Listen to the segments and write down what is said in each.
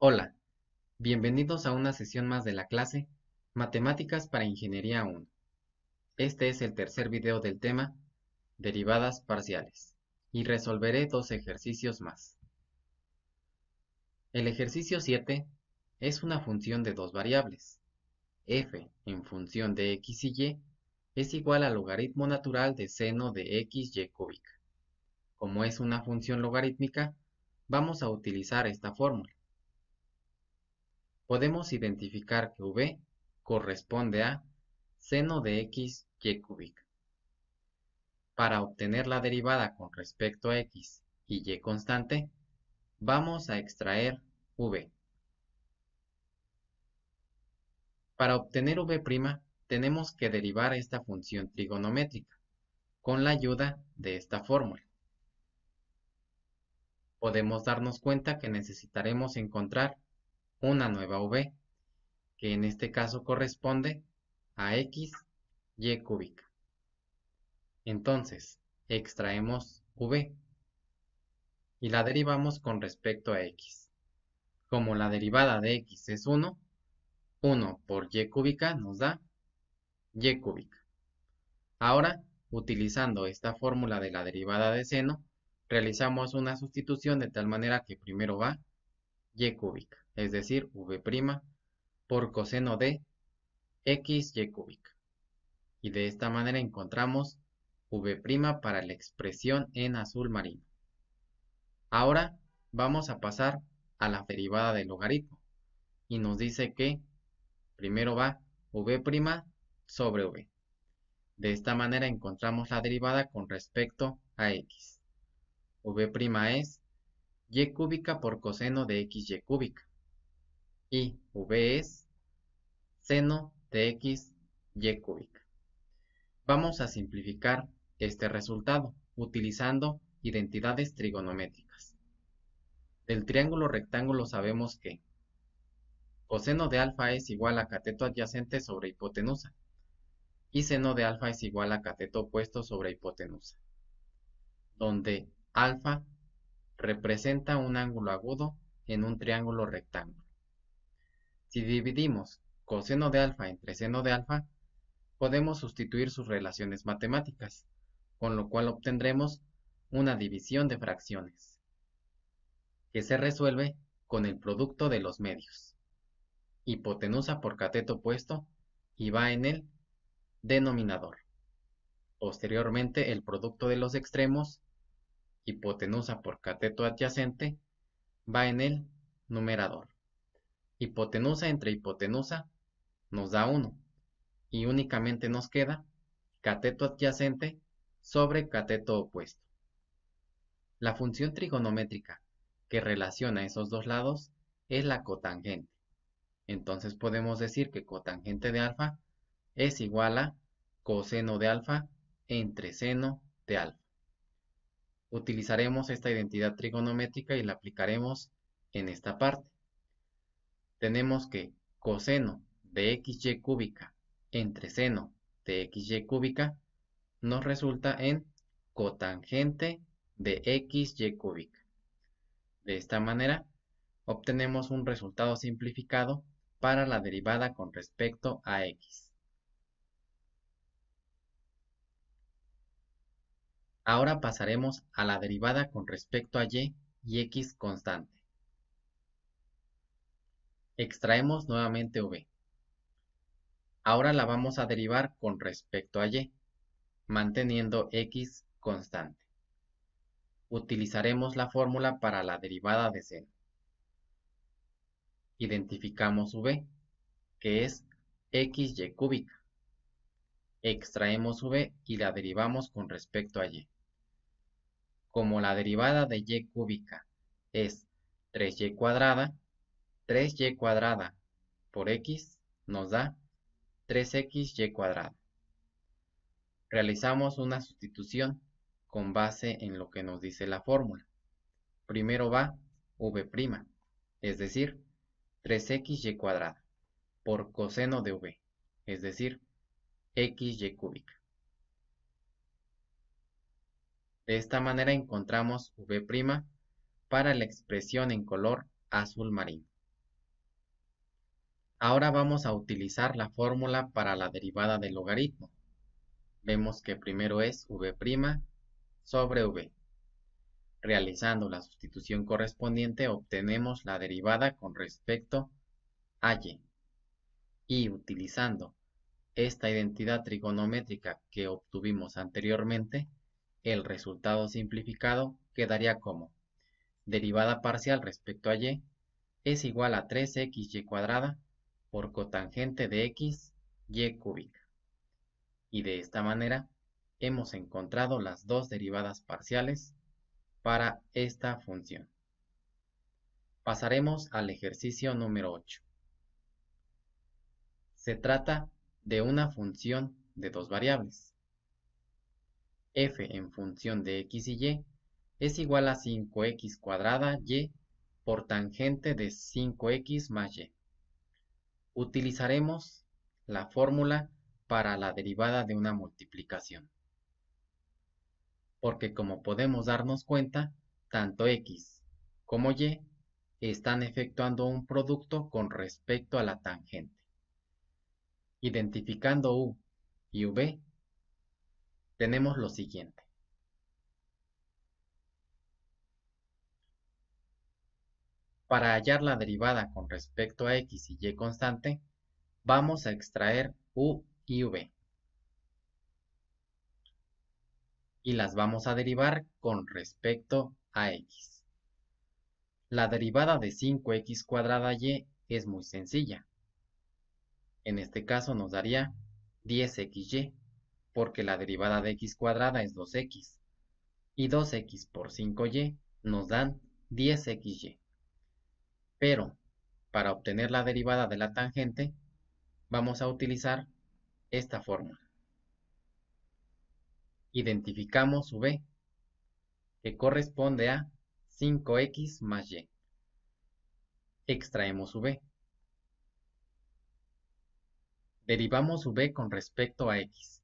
Hola, bienvenidos a una sesión más de la clase Matemáticas para Ingeniería 1. Este es el tercer video del tema Derivadas parciales y resolveré dos ejercicios más. El ejercicio 7 es una función de dos variables. F en función de x y y es igual al logaritmo natural de seno de xy cúbica. Como es una función logarítmica, vamos a utilizar esta fórmula. Podemos identificar que v corresponde a seno de x y cúbica. Para obtener la derivada con respecto a x y y constante, vamos a extraer v. Para obtener v', tenemos que derivar esta función trigonométrica con la ayuda de esta fórmula. Podemos darnos cuenta que necesitaremos encontrar una nueva v, que en este caso corresponde a x y cúbica. Entonces, extraemos v y la derivamos con respecto a x. Como la derivada de x es 1, 1 por y cúbica nos da y cúbica. Ahora, utilizando esta fórmula de la derivada de seno, realizamos una sustitución de tal manera que primero va y cúbica, es decir, v' por coseno de x y cúbica. Y de esta manera encontramos v' para la expresión en azul marino. Ahora vamos a pasar a la derivada del logaritmo y nos dice que primero va v' sobre v. De esta manera encontramos la derivada con respecto a x. V' es y cúbica por coseno de xy cúbica y v es seno de x y cúbica. Vamos a simplificar este resultado utilizando identidades trigonométricas. Del triángulo rectángulo sabemos que coseno de alfa es igual a cateto adyacente sobre hipotenusa y seno de alfa es igual a cateto opuesto sobre hipotenusa, donde alfa representa un ángulo agudo en un triángulo rectángulo. Si dividimos coseno de alfa entre seno de alfa, podemos sustituir sus relaciones matemáticas, con lo cual obtendremos una división de fracciones, que se resuelve con el producto de los medios. Hipotenusa por cateto opuesto y va en el denominador. Posteriormente, el producto de los extremos, hipotenusa por cateto adyacente, va en el numerador. Hipotenusa entre hipotenusa nos da 1 y únicamente nos queda cateto adyacente sobre cateto opuesto. La función trigonométrica que relaciona esos dos lados es la cotangente. Entonces podemos decir que cotangente de alfa es igual a coseno de alfa entre seno de alfa. Utilizaremos esta identidad trigonométrica y la aplicaremos en esta parte. Tenemos que coseno de xy cúbica entre seno de xy cúbica nos resulta en cotangente de xy cúbica. De esta manera, obtenemos un resultado simplificado para la derivada con respecto a x. Ahora pasaremos a la derivada con respecto a y x constante. Extraemos nuevamente v. Ahora la vamos a derivar con respecto a y, manteniendo x constante. Utilizaremos la fórmula para la derivada de seno. Identificamos v, que es xy cúbica. Extraemos v y la derivamos con respecto a y. Como la derivada de y cúbica es 3y cuadrada, 3y cuadrada por x nos da 3xy cuadrada. Realizamos una sustitución con base en lo que nos dice la fórmula. Primero va v', es decir, 3xy cuadrada, por coseno de v, es decir, xy cúbica. De esta manera encontramos v' para la expresión en color azul marino. Ahora vamos a utilizar la fórmula para la derivada del logaritmo. Vemos que primero es v' sobre v. Realizando la sustitución correspondiente obtenemos la derivada con respecto a y. Y utilizando esta identidad trigonométrica que obtuvimos anteriormente, el resultado simplificado quedaría como derivada parcial respecto a y es igual a 3xy cuadrada por cotangente de x, y cúbica. Y de esta manera hemos encontrado las dos derivadas parciales para esta función. Pasaremos al ejercicio número 8. Se trata de una función de dos variables. F en función de x y y es igual a 5x cuadrada y por tangente de 5x más y. Utilizaremos la fórmula para la derivada de una multiplicación. Porque como podemos darnos cuenta, tanto x como y están efectuando un producto con respecto a la tangente. Identificando u y v, tenemos lo siguiente. Para hallar la derivada con respecto a x y y constante, vamos a extraer u y v. Y las vamos a derivar con respecto a x. La derivada de 5x cuadrada y es muy sencilla. En este caso nos daría 10xy, porque la derivada de x cuadrada es 2x. Y 2x por 5y nos dan 10xy. Pero, para obtener la derivada de la tangente, vamos a utilizar esta fórmula. Identificamos v, que corresponde a 5x más y. Extraemos v. Derivamos v con respecto a x,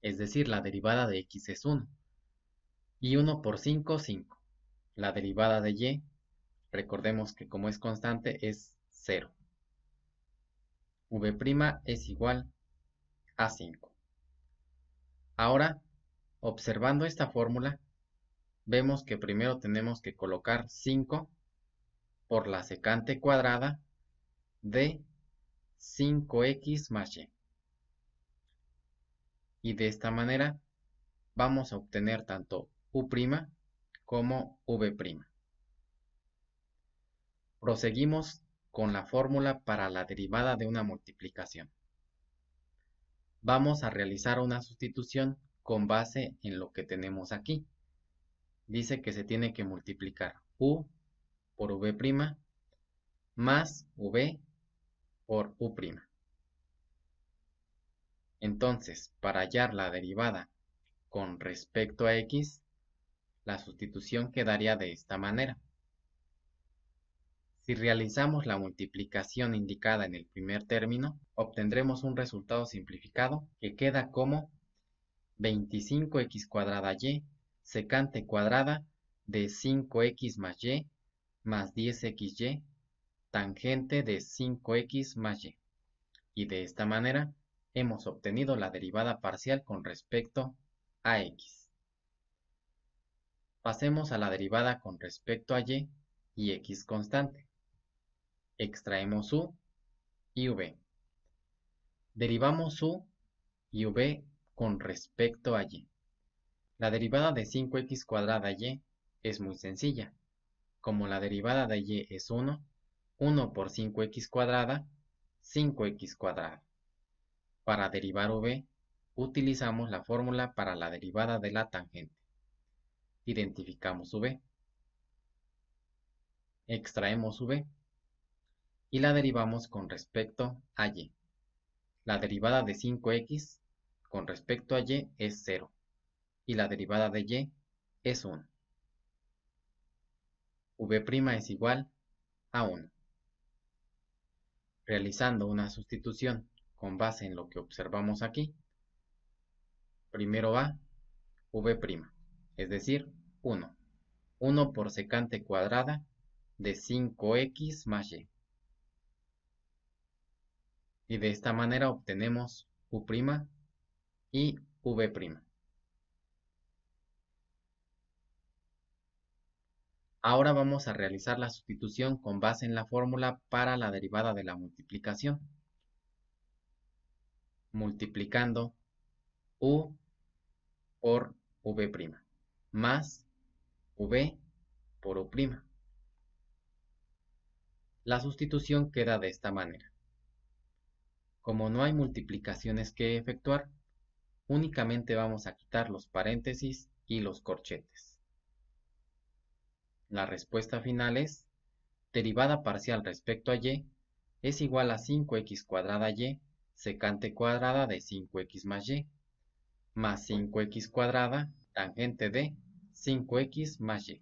es decir, la derivada de x es 1. Y 1 por 5, 5. La derivada de y, recordemos que como es constante, es 0. V' es igual a 5. Ahora, observando esta fórmula, vemos que primero tenemos que colocar 5 por la secante cuadrada de 5x más y. Y de esta manera vamos a obtener tanto u' como v'. Proseguimos con la fórmula para la derivada de una multiplicación. Vamos a realizar una sustitución con base en lo que tenemos aquí. Dice que se tiene que multiplicar u por v' más v por u'. Entonces, para hallar la derivada con respecto a x, la sustitución quedaría de esta manera. Si realizamos la multiplicación indicada en el primer término, obtendremos un resultado simplificado que queda como 25x cuadrada y secante cuadrada de 5x más y más 10xy tangente de 5x más y. Y de esta manera hemos obtenido la derivada parcial con respecto a x. Pasemos a la derivada con respecto a y x constante. Extraemos u y v. Derivamos u y v con respecto a y. La derivada de 5x cuadrada y es muy sencilla. Como la derivada de y es 1, 1 por 5x cuadrada, 5x cuadrada. Para derivar v, utilizamos la fórmula para la derivada de la tangente. Identificamos v. Extraemos v. Y la derivamos con respecto a y. La derivada de 5x con respecto a y es 0. Y la derivada de y es 1. V' es igual a 1. Realizando una sustitución con base en lo que observamos aquí, primero va v', es decir, 1. 1 por secante cuadrada de 5x más y. y de esta manera obtenemos u' y v'. Ahora vamos a realizar la sustitución con base en la fórmula para la derivada de la multiplicación, multiplicando u por v' más v por u'. La sustitución queda de esta manera. Como no hay multiplicaciones que efectuar, únicamente vamos a quitar los paréntesis y los corchetes. La respuesta final es: derivada parcial respecto a y es igual a 5x cuadrada y secante cuadrada de 5x más y, más 5x cuadrada tangente de 5x más y.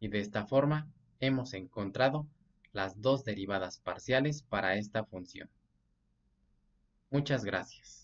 Y de esta forma hemos encontrado las dos derivadas parciales para esta función. Muchas gracias.